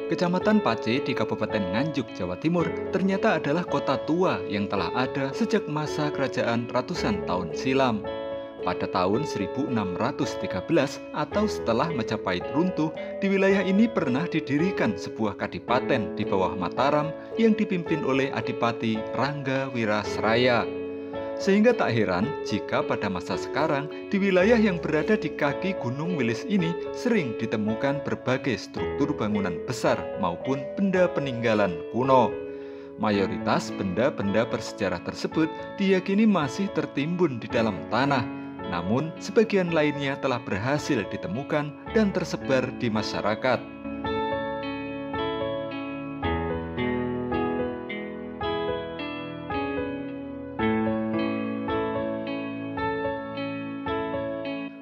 Kecamatan Pace di Kabupaten Nganjuk, Jawa Timur ternyata adalah kota tua yang telah ada sejak masa kerajaan ratusan tahun silam. Pada tahun 1613 atau setelah Majapahit runtuh, di wilayah ini pernah didirikan sebuah kadipaten di bawah Mataram yang dipimpin oleh Adipati Rangga Wirasraya. Sehingga tak heran jika pada masa sekarang di wilayah yang berada di kaki Gunung Wilis ini sering ditemukan berbagai struktur bangunan besar maupun benda peninggalan kuno. Mayoritas benda-benda bersejarah tersebut diyakini masih tertimbun di dalam tanah, namun sebagian lainnya telah berhasil ditemukan dan tersebar di masyarakat.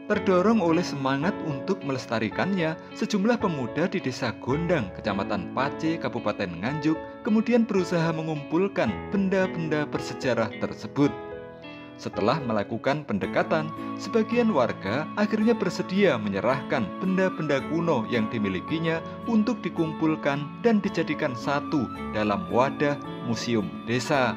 Terdorong oleh semangat untuk melestarikannya, sejumlah pemuda di Desa Gondang, Kecamatan Pace, Kabupaten Nganjuk, kemudian berusaha mengumpulkan benda-benda bersejarah tersebut. Setelah melakukan pendekatan, sebagian warga akhirnya bersedia menyerahkan benda-benda kuno yang dimilikinya untuk dikumpulkan dan dijadikan satu dalam wadah museum desa.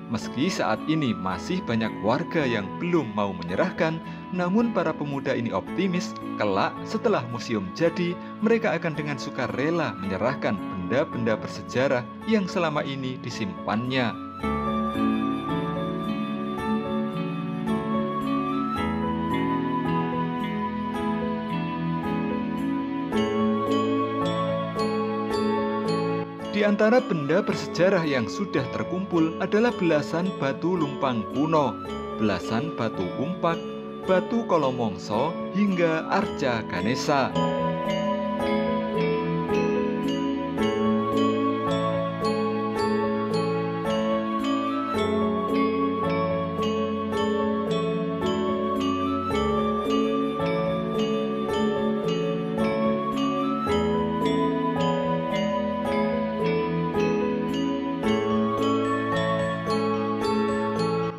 Meski saat ini masih banyak warga yang belum mau menyerahkan, namun para pemuda ini optimis kelak setelah museum jadi, mereka akan dengan sukarela menyerahkan benda-benda bersejarah yang selama ini disimpannya. Di antara benda bersejarah yang sudah terkumpul adalah belasan batu lumpang kuno, belasan batu umpak, batu kolomongso, hingga arca Ganesha.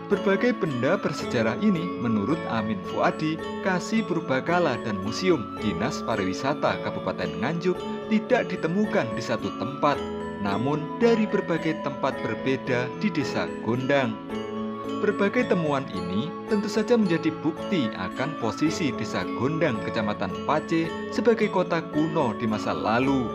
Berbagai benda bersejarah ini menurut Amin Fuadi, Kasih Purbakala dan Museum Dinas Pariwisata Kabupaten Nganjuk tidak ditemukan di satu tempat, namun dari berbagai tempat berbeda di Desa Gondang. Berbagai temuan ini tentu saja menjadi bukti akan posisi Desa Gondang, Kecamatan Pace sebagai kota kuno di masa lalu.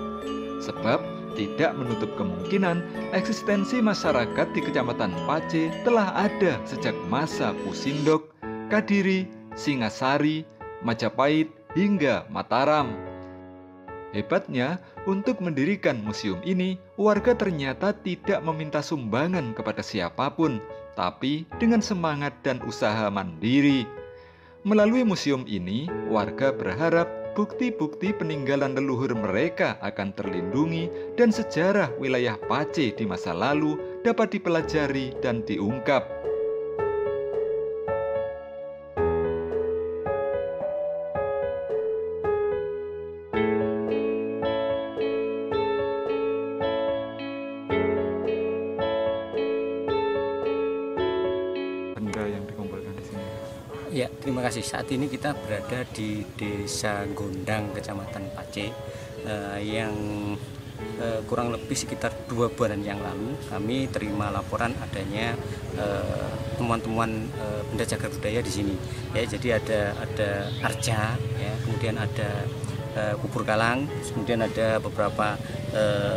Sebab tidak menutup kemungkinan eksistensi masyarakat di Kecamatan Pace telah ada sejak masa Pusindok, Kadiri, Singasari, Majapahit, hingga Mataram. Hebatnya, untuk mendirikan museum ini, warga ternyata tidak meminta sumbangan kepada siapapun, tapi dengan semangat dan usaha mandiri. Melalui museum ini, warga berharap bukti-bukti peninggalan leluhur mereka akan terlindungi dan sejarah wilayah Pace di masa lalu dapat dipelajari dan diungkap. Benda yang dikumpulkan di sini. Ya, terima kasih. Saat ini kita berada di Desa Gondang, Kecamatan Pace, yang kurang lebih sekitar 2 bulan yang lalu kami terima laporan adanya temuan-temuan benda cagar budaya di sini. Ya, jadi ada arca, ya, kemudian ada kubur kalang, kemudian ada beberapa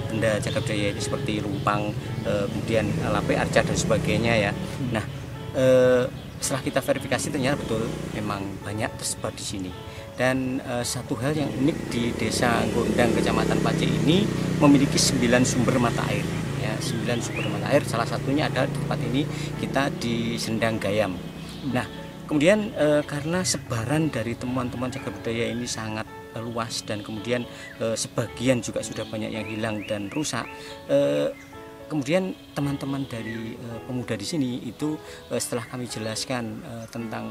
benda cagar budaya seperti lumpang, kemudian lape arca dan sebagainya, ya. Nah, setelah kita verifikasi ternyata betul memang banyak tersebar di sini. Dan satu hal yang unik di Desa Gondang, Kecamatan Pace ini memiliki 9 sumber mata air. Ya, 9 sumber mata air. Salah satunya ada di tempat ini kita di Sendang Gayam. Nah, kemudian karena sebaran dari temuan-temuan cagar budaya ini sangat luas dan kemudian sebagian juga sudah banyak yang hilang dan rusak. Kemudian teman-teman dari pemuda di sini itu setelah kami jelaskan tentang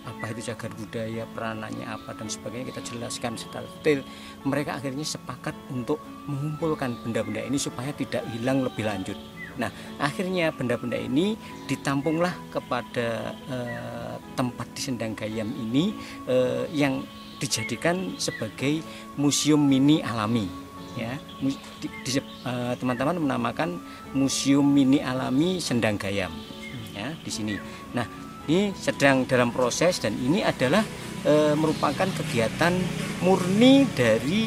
apa itu cagar budaya, peranannya apa dan sebagainya, kita jelaskan secara detail, mereka akhirnya sepakat untuk mengumpulkan benda-benda ini supaya tidak hilang lebih lanjut. Nah, akhirnya benda-benda ini ditampunglah kepada tempat di Sendang Gayam ini yang dijadikan sebagai museum mini alami. Ya, teman-teman menamakan Museum Mini Alami Sendang Gayam. Ya, di sini. Nah, ini sedang dalam proses dan ini adalah merupakan kegiatan murni dari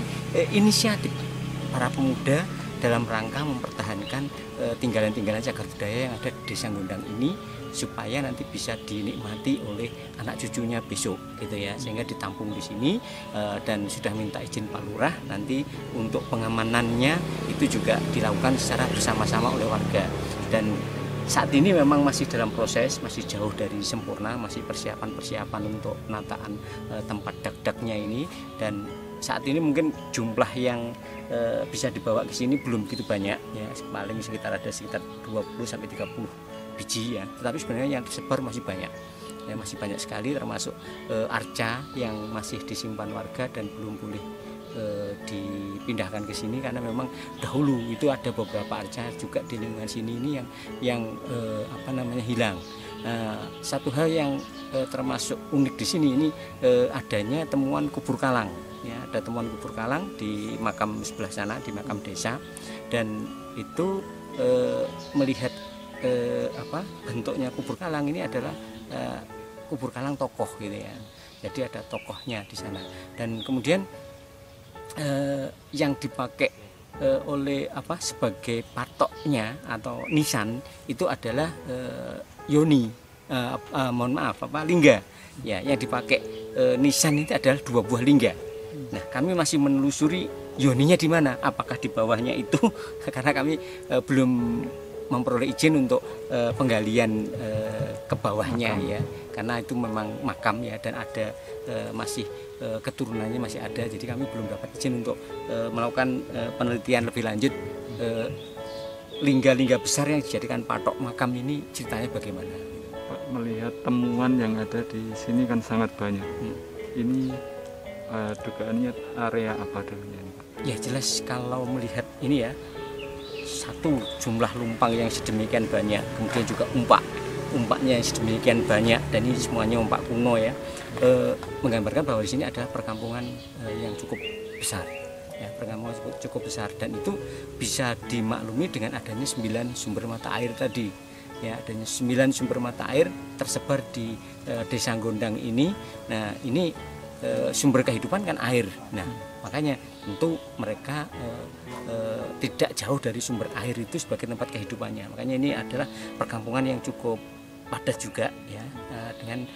inisiatif para pemuda dalam rangka mempertahankan tinggalan-tinggalan cagar budaya yang ada di Desa Gondang ini supaya nanti bisa dinikmati oleh anak cucunya besok gitu ya, sehingga ditampung di sini dan sudah minta izin Pak Lurah nanti untuk pengamanannya itu juga dilakukan secara bersama-sama oleh warga. Dan saat ini memang masih dalam proses, masih jauh dari sempurna, masih persiapan untuk penataan tempat dak-daknya ini. Dan saat ini mungkin jumlah yang bisa dibawa ke sini belum begitu banyak ya, paling sekitar 20 sampai 30 biji ya. Tetapi sebenarnya yang tersebar masih banyak. Ya, masih banyak sekali, termasuk arca yang masih disimpan warga dan belum boleh dipindahkan ke sini karena memang dahulu itu ada beberapa arca juga di lingkungan sini ini yang hilang. Satu hal yang termasuk unik di sini ini adanya temuan kubur kalang. Ya, ada temuan kubur kalang di makam sebelah sana, di makam desa, dan itu melihat bentuknya kubur kalang ini adalah kubur kalang tokoh gitu ya. Jadi ada tokohnya di sana. Dan kemudian yang dipakai oleh sebagai patoknya atau nisan itu adalah yoni, lingga. Ya, yang dipakai nisan itu adalah 2 buah lingga. Nah, kami masih menelusuri yoninya di mana, apakah di bawahnya itu karena kami belum memperoleh izin untuk penggalian ke bawahnya ya, karena itu memang makam ya, dan ada masih keturunannya masih ada, jadi kami belum dapat izin untuk melakukan penelitian lebih lanjut. Lingga-lingga besar yang dijadikan patok makam ini ceritanya bagaimana? Pak, melihat temuan yang ada di sini kan sangat banyak. Ini dugaannya area apa dulunya ini, Pak? Ya jelas kalau melihat ini ya, satu jumlah lumpang yang sedemikian banyak, kemudian juga umpaknya yang sedemikian banyak, dan ini semuanya umpak kuno ya, menggambarkan bahwa di sini ada perkampungan yang cukup besar ya, perkampungan cukup besar, dan itu bisa dimaklumi dengan adanya 9 sumber mata air tadi ya, adanya 9 sumber mata air tersebar di Desa Gondang ini. Nah, ini sumber kehidupan kan air. Nah, makanya tentu mereka tidak jauh dari sumber air itu sebagai tempat kehidupannya. Makanya ini adalah perkampungan yang cukup padat juga ya, dengan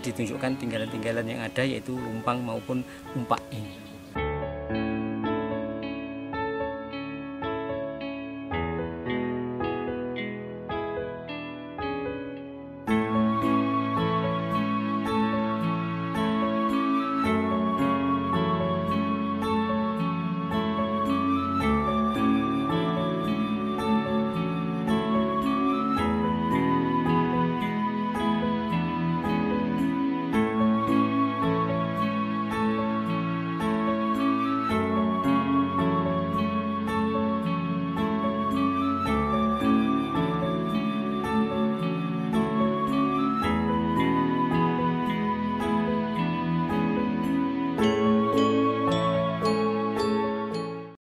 ditunjukkan tinggalan-tinggalan yang ada, yaitu lumpang maupun umpak ini.